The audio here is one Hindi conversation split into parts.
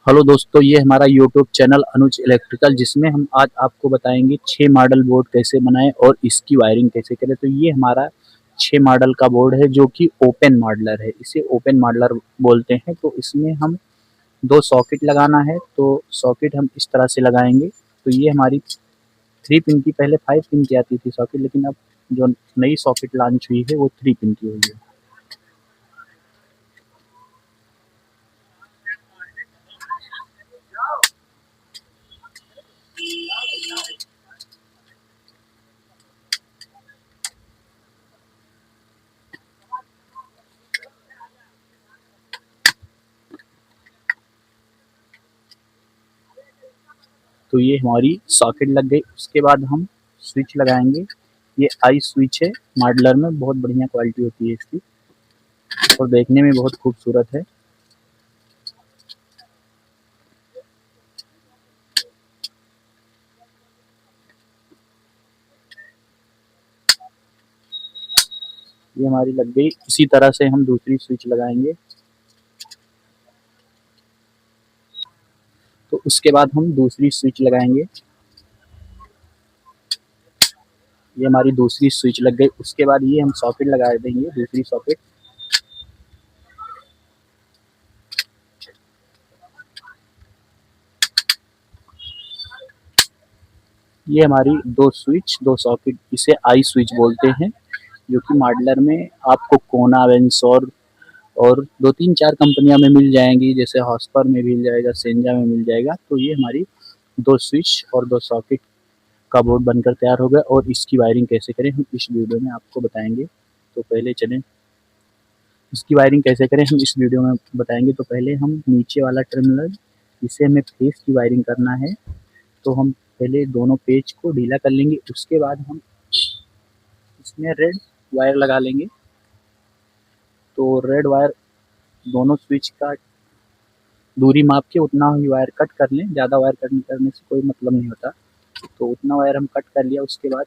हेलो दोस्तों, ये हमारा यूट्यूब चैनल अनुज इलेक्ट्रिकल, जिसमें हम आज आपको बताएंगे 6 मॉडल बोर्ड कैसे बनाएं और इसकी वायरिंग कैसे करें। तो ये हमारा 6 मॉडल का बोर्ड है जो कि ओपन मॉडलर है। इसे ओपन मॉडलर बोलते हैं। तो इसमें हम 2 सॉकेट लगाना है। तो सॉकेट हम इस तरह से लगाएंगे। तो ये हमारी 3 पिन की, पहले 5 पिन की आती थी सॉकेट, लेकिन अब जो नई सॉकेट लॉन्च हुई है वो 3 पिन की हुई है। तो ये हमारी सॉकेट लग गई। उसके बाद हम स्विच लगाएंगे। ये आई स्विच है, मॉडलर में बहुत बढ़िया क्वालिटी होती है इसकी और देखने में बहुत खूबसूरत है। ये हमारी लग गई। इसी तरह से हम दूसरी स्विच लगाएंगे। तो उसके बाद हम दूसरी स्विच लगाएंगे। ये हमारी दूसरी स्विच लग गई। उसके बाद ये हम सॉकेट लगा देंगे, दूसरी सॉकेट। ये हमारी दो सॉकेट, इसे आई स्विच बोलते हैं, जो कि मॉडलर में आपको कोना, वेंसोर और 2-3-4 कंपनियों में मिल जाएंगी, जैसे हॉस्पर में मिल जाएगा, सेंजा में मिल जाएगा। तो ये हमारी 2 स्विच और 2 सॉकेट का बोर्ड बनकर तैयार हो गया। और इसकी वायरिंग कैसे करें हम इस वीडियो में आपको बताएंगे। तो पहले चलें, इसकी वायरिंग कैसे करें हम इस वीडियो में बताएंगे। तो पहले हम नीचे वाला टर्मिनल, इसे हमें फेस की वायरिंग करना है। तो हम पहले दोनों पेज को ढीला कर लेंगे। उसके बाद हम इसमें रेड वायर लगा लेंगे। तो रेड वायर दोनों स्विच का दूरी माप के उतना ही वायर कट कर लें। ज़्यादा वायर कट करने से कोई मतलब नहीं होता। तो उतना वायर हम कट कर लिया। उसके बाद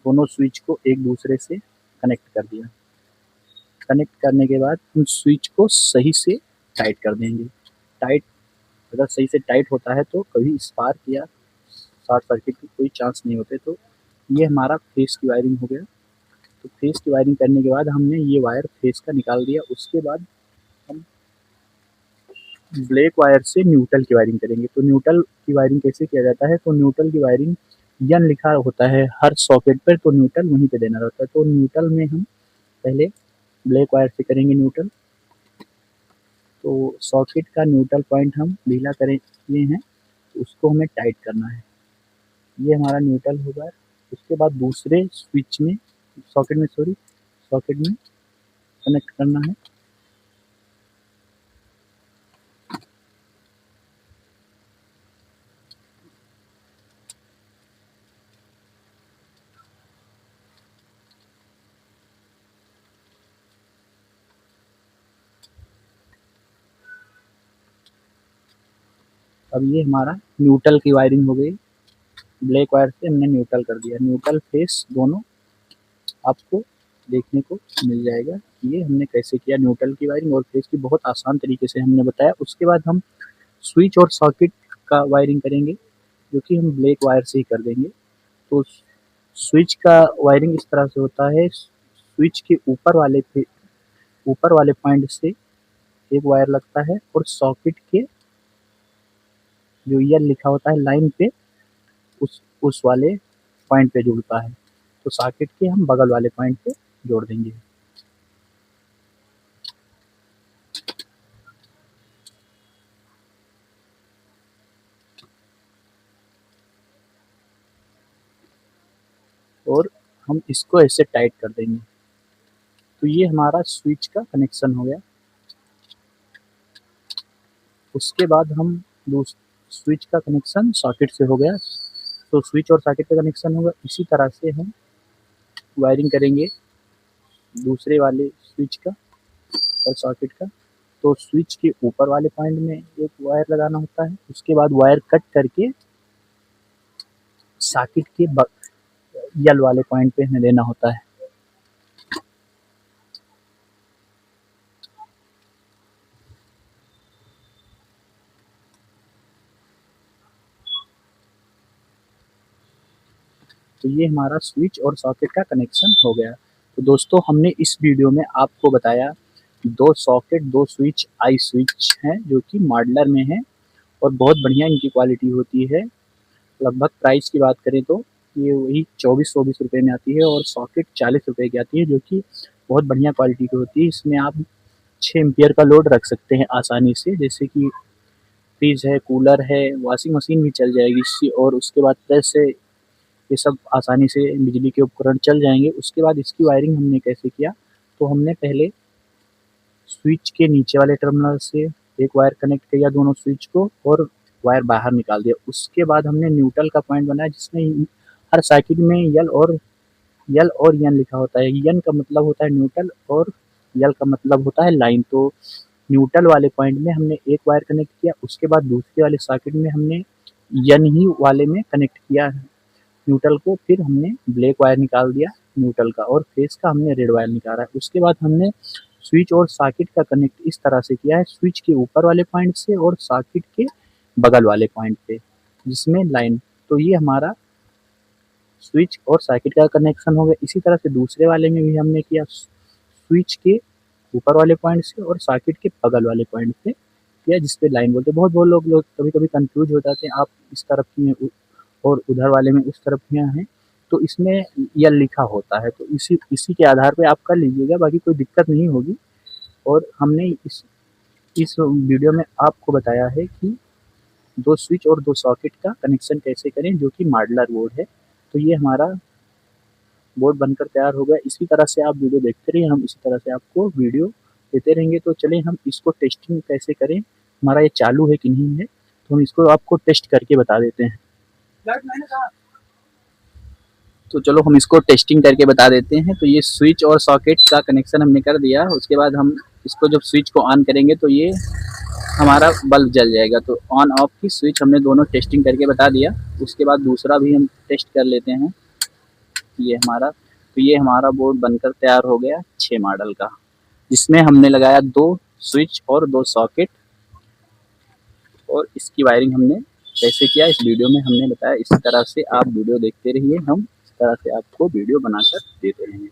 दोनों स्विच को एक दूसरे से कनेक्ट कर दिया। कनेक्ट करने के बाद हम स्विच को सही से टाइट कर देंगे। टाइट, अगर सही से टाइट होता है तो कभी स्पार्क या शॉर्ट सर्किट के कोई चांस नहीं होते। तो ये हमारा फेस की वायरिंग हो गया। तो फेस की वायरिंग करने के बाद हमने ये वायर फेस का निकाल दिया। उसके बाद हम ब्लैक वायर से न्यूट्रल की वायरिंग करेंगे। तो न्यूट्रल की वायरिंग कैसे किया जाता है? तो न्यूट्रल की वायरिंग यन लिखा होता है हर सॉकेट पर, तो न्यूट्रल वहीं पे देना रहता है। तो न्यूट्रल में हम पहले ब्लैक वायर से करेंगे न्यूट्रल। तो सॉकेट का न्यूट्रल पॉइंट हम ढीला करें किए हैं, तो उसको हमें टाइट करना है। ये हमारा न्यूट्रल होगा। उसके बाद दूसरे स्विच में, सॉकेट में, सॉरी, सॉकेट में कनेक्ट करना है। अब ये हमारा न्यूट्रल की वायरिंग हो गई। ब्लैक वायर से हमने न्यूट्रल कर दिया। न्यूट्रल फेस दोनों आपको देखने को मिल जाएगा कि ये हमने कैसे किया। न्यूट्रल की वायरिंग और फेस की बहुत आसान तरीके से हमने बताया। उसके बाद हम स्विच और सॉकेट का वायरिंग करेंगे, जो कि हम ब्लैक वायर से ही कर देंगे। तो स्विच का वायरिंग इस तरह से होता है। स्विच के ऊपर वाले पॉइंट से एक वायर लगता है और सॉकेट के जो ईयर लिखा होता है लाइन पे, उस वाले पॉइंट पे जुड़ता है। तो सॉकेट के हम बगल वाले पॉइंट पे जोड़ देंगे। और हम इसको ऐसे टाइट कर देंगे। तो ये हमारा स्विच का कनेक्शन हो गया। उसके बाद हम स्विच का कनेक्शन सॉकेट से हो गया। तो स्विच और सॉकेट का कनेक्शन होगा। इसी तरह से हम वायरिंग करेंगे दूसरे वाले स्विच का और सॉकेट का। तो स्विच के ऊपर वाले पॉइंट में एक वायर लगाना होता है। उसके बाद वायर कट करके सॉकेट के यल वाले पॉइंट पे हमें देना होता है। तो ये हमारा स्विच और सॉकेट का कनेक्शन हो गया। तो दोस्तों हमने इस वीडियो में आपको बताया 2 सॉकेट 2 स्विच आई स्विच हैं जो कि मॉडलर में हैं और बहुत बढ़िया इनकी क्वालिटी होती है। लगभग प्राइस की बात करें तो ये वही 24-24 रुपए में आती है और सॉकेट 40 रुपए की आती है जो कि बहुत बढ़िया क्वालिटी की होती है। इसमें आप 6 एम्पियर का लोड रख सकते हैं आसानी से, जैसे कि फ्रिज है, कूलर है, वॉशिंग मशीन भी चल जाएगी इससे और उसके बाद प्रेस है, ये सब आसानी से बिजली के उपकरण चल जाएंगे। उसके बाद इसकी वायरिंग हमने कैसे किया, तो हमने पहले स्विच के नीचे वाले टर्मिनल से एक वायर कनेक्ट किया दोनों स्विच को और वायर बाहर निकाल दिया। उसके बाद हमने न्यूट्रल का पॉइंट बनाया जिसमें हर सर्किट में यल और यन लिखा होता है। यन का मतलब होता है न्यूट्रल और यल का मतलब होता है लाइन। तो न्यूट्रल वाले पॉइंट में हमने एक वायर कनेक्ट किया, उसके बाद दूसरे वाले सर्किट में हमने यन ही वाले में कनेक्ट किया न्यूट्रल को, फिर हमने ब्लैक वायर निकाल दिया न्यूट्रल का और फेस का हमने रेड वायर निकाला है। उसके बाद हमने स्विच और सॉकेट का कनेक्ट इस तरह से किया है, स्विच के ऊपर वाले पॉइंट से और सॉकेट के बगल वाले पॉइंट पे जिसमें लाइन। तो ये हमारा स्विच और सॉकेट का कनेक्शन हो गया। इसी तरह से दूसरे वाले में भी हमने किया, स्विच के ऊपर वाले पॉइंट से और सॉकेट के बगल वाले पॉइंट पे किया जिसपे लाइन बोलते हैं। बहुत लोग कभी-कभी कंफ्यूज हो जाते हैं, आप इस तरफ किए और उधर वाले में उस तरफ किए हैं, तो इसमें यल लिखा होता है। तो इसी इसी के आधार पे आप कर लीजिएगा, बाकी कोई दिक्कत नहीं होगी। और हमने इस वीडियो में आपको बताया है कि 2 स्विच और 2 सॉकेट का कनेक्शन कैसे करें जो कि मॉडलर बोर्ड है। तो ये हमारा बोर्ड बनकर तैयार हो गया। इसी तरह से आप वीडियो देखते रहिए, हम इसी तरह से आपको वीडियो देते रहेंगे। तो चलिए हम इसको टेस्टिंग कैसे करें, हमारा ये चालू है कि नहीं है, तो हम इसको आपको टेस्ट करके बता देते हैं। तो चलो हम इसको टेस्टिंग करके बता देते हैं। तो ये स्विच और सॉकेट का कनेक्शन हमने कर दिया, उसके बाद हम इसको जब स्विच को ऑन करेंगे तो ये हमारा बल्ब जल जाएगा। तो ऑन ऑफ की स्विच हमने दोनों टेस्टिंग करके बता दिया। उसके बाद दूसरा भी हम टेस्ट कर लेते हैं। ये हमारा बोर्ड बनकर तैयार हो गया 6 मॉडल का, जिसमें हमने लगाया 2 स्विच और 2 सॉकेट और इसकी वायरिंग हमने कैसे किया इस वीडियो में हमने बताया। इसी तरह से आप वीडियो देखते रहिए, हम इस तरह से आपको वीडियो बनाकर देते रहेंगे।